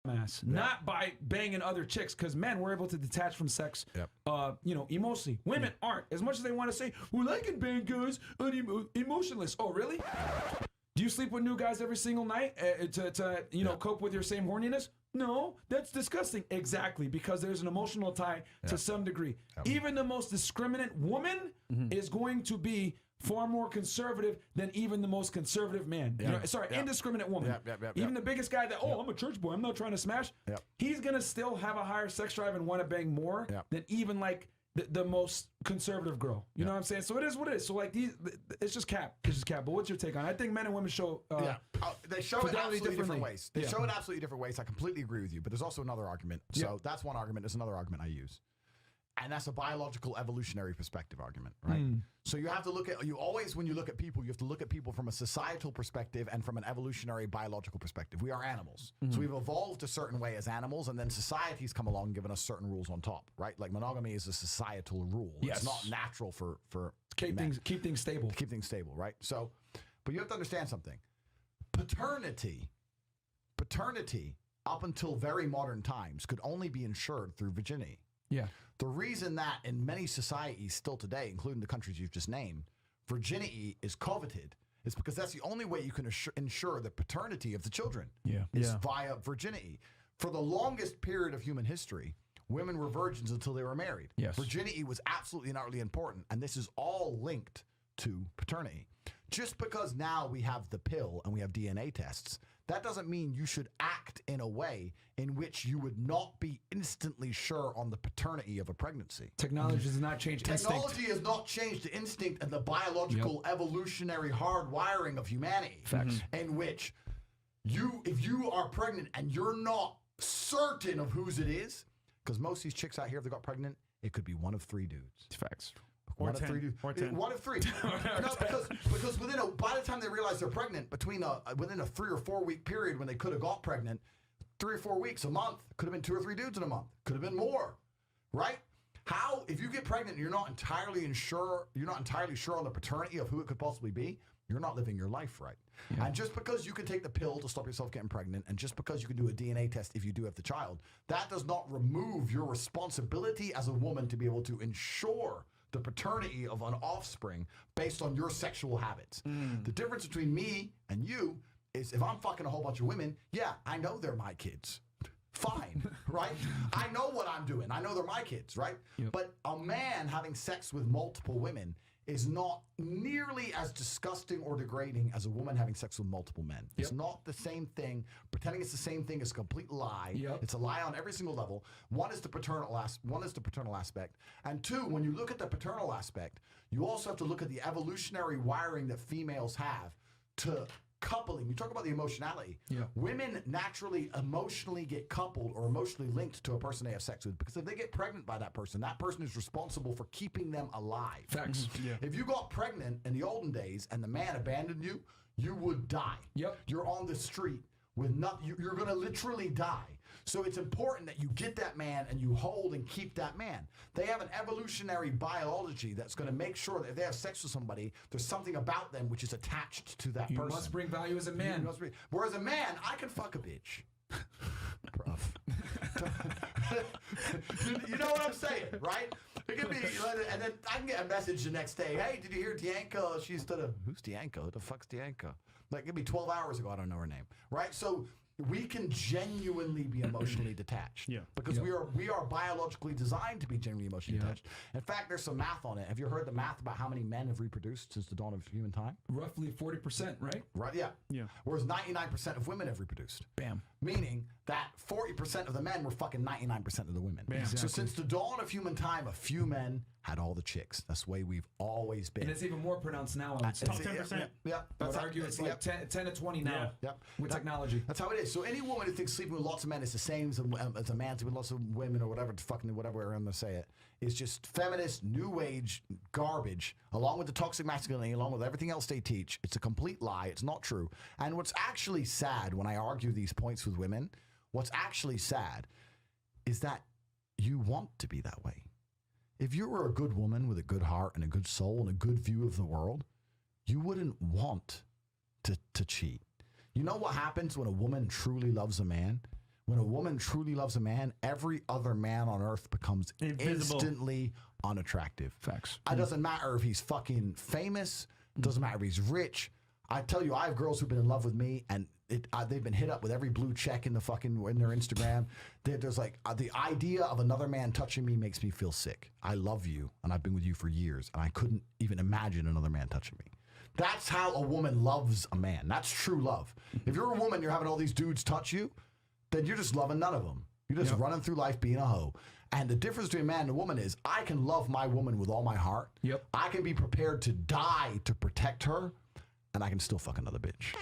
mass, not by banging other chicks, because men, we're able to detach from sex, emotionally. Women aren't. As much as they want to say, well, I can bang guys emotionless. Oh, really? Do you sleep with new guys every single night to cope with your same horniness? No, that's disgusting. Exactly, because there's an emotional tie to some degree. Even the most discriminant woman is going to be far more conservative than even the most conservative man. Indiscriminate woman. Even the biggest guy that, I'm a church boy, I'm not trying to smash. He's going to still have a higher sex drive and want to bang more than even like the most conservative girl. You know what I'm saying? So it is what it is. So like it's just cap. It's just cap. But what's your take on it? I think men and women show they show it absolutely different ways. They show it absolutely different ways. I completely agree with you. But there's also another argument. So that's one argument. There's another argument I use. And that's a biological evolutionary perspective argument, right? So you have to look at, when you look at people, you have to look at people from a societal perspective and from an evolutionary biological perspective. We are animals. So we've evolved a certain way as animals, and then society's come along and given us certain rules on top, right? Like monogamy is a societal rule. Yes. It's not natural for keep things stable. Keep things stable, right? So, but you have to understand something. Paternity, up until very modern times, could only be ensured through virginity. Yeah. The reason that in many societies still today, including the countries you've just named, virginity is coveted is because that's the only way you can ensure the paternity of the children is via virginity. For the longest period of human history, women were virgins until they were married. Yes. Virginity was absolutely and utterly important, and this is all linked to paternity. Just because now we have the pill and we have DNA tests, that doesn't mean you should act in a way in which you would not be instantly sure on the paternity of a pregnancy. Technology does not change instinct. Technology has not changed the instinct and the biological evolutionary hardwiring of humanity. Facts. In which if you are pregnant and you're not certain of whose it is, because most of these chicks out here, if they got pregnant, it could be one of three dudes. Facts. One of three. One of three. No, because by the time they realize they're pregnant, within a 3 or 4 week period when they could have got pregnant, 3 or 4 weeks, a month, could have been 2 or 3 dudes in a month, could have been more, right? How if you get pregnant and you're not entirely sure on the paternity of who it could possibly be, you're not living your life right. Yeah. And just because you can take the pill to stop yourself getting pregnant, and just because you can do a DNA test if you do have the child, that does not remove your responsibility as a woman to be able to ensure the paternity of an offspring based on your sexual habits. The difference between me and you is if I'm fucking a whole bunch of women, I know they're my kids. Fine, right? I know what I'm doing. I know they're my kids, right? Yep. But a man having sex with multiple women is not nearly as disgusting or degrading as a woman having sex with multiple men. Yep. It's not the same thing. Pretending it's the same thing is a complete lie. Yep. It's a lie on every single level. One is the paternal aspect. And two, when you look at the paternal aspect, you also have to look at the evolutionary wiring that females have to coupling. You talk about the emotionality. Yeah. Women naturally emotionally get coupled or emotionally linked to a person they have sex with, because if they get pregnant by that person is responsible for keeping them alive. Facts. Yeah. If you got pregnant in the olden days and the man abandoned you, you would die. Yep. You're on the street with you're going to literally die. So it's important that you get that man and you hold and keep that man. They have an evolutionary biology that's going to make sure that if they have sex with somebody, there's something about them which is attached to that person. You must bring value as a man. Whereas a man, I can fuck a bitch. Rough. You know what I'm saying, right? It could be, and then I can get a message the next day. Hey, did you hear Dianca? She's who's Dianca? Who the fuck's Dianca? Like, it'd be 12 hours ago. I don't know her name, right? So we can genuinely be emotionally detached. Yeah. Because we are biologically designed to be genuinely emotionally attached. In fact, there's some math on it. Have you heard the math about how many men have reproduced since the dawn of human time? Roughly 40%, right? Right, yeah. Yeah. Whereas 99% of women have reproduced. Bam. Meaning that 40% of the men were fucking 99% of the women. Bam. Exactly. So since the dawn of human time, a few men had all the chicks. That's the way we've always been. And it's even more pronounced now. Top 10%. Yeah. That's argue it's like 10 to 20 now. Yep. With technology. That's how it is. So any woman who thinks sleeping with lots of men is the same as a man sleeping with lots of women or whatever, fucking whatever I'm going to say it, is just feminist, new age garbage, along with the toxic masculinity, along with everything else they teach. It's a complete lie. It's not true. And what's actually sad when I argue these points with women, what's actually sad is that you want to be that way. If you were a good woman with a good heart and a good soul and a good view of the world, you wouldn't want to cheat. You know what happens when a woman truly loves a man? When a woman truly loves a man, every other man on earth becomes instantly unattractive. Facts. It doesn't matter if he's fucking famous. It doesn't matter if he's rich. I tell you, I have girls who've been in love with me, and they've been hit up with every blue check in their Instagram. There's like the idea of another man touching me makes me feel sick. I love you, and I've been with you for years, and I couldn't even imagine another man touching me. That's how a woman loves a man. That's true love. If you're a woman, you're having all these dudes touch you, then you're just loving none of them. You're just running through life being a hoe. And the difference between a man and a woman is I can love my woman with all my heart. Yep. I can be prepared to die to protect her, and I can still fuck another bitch.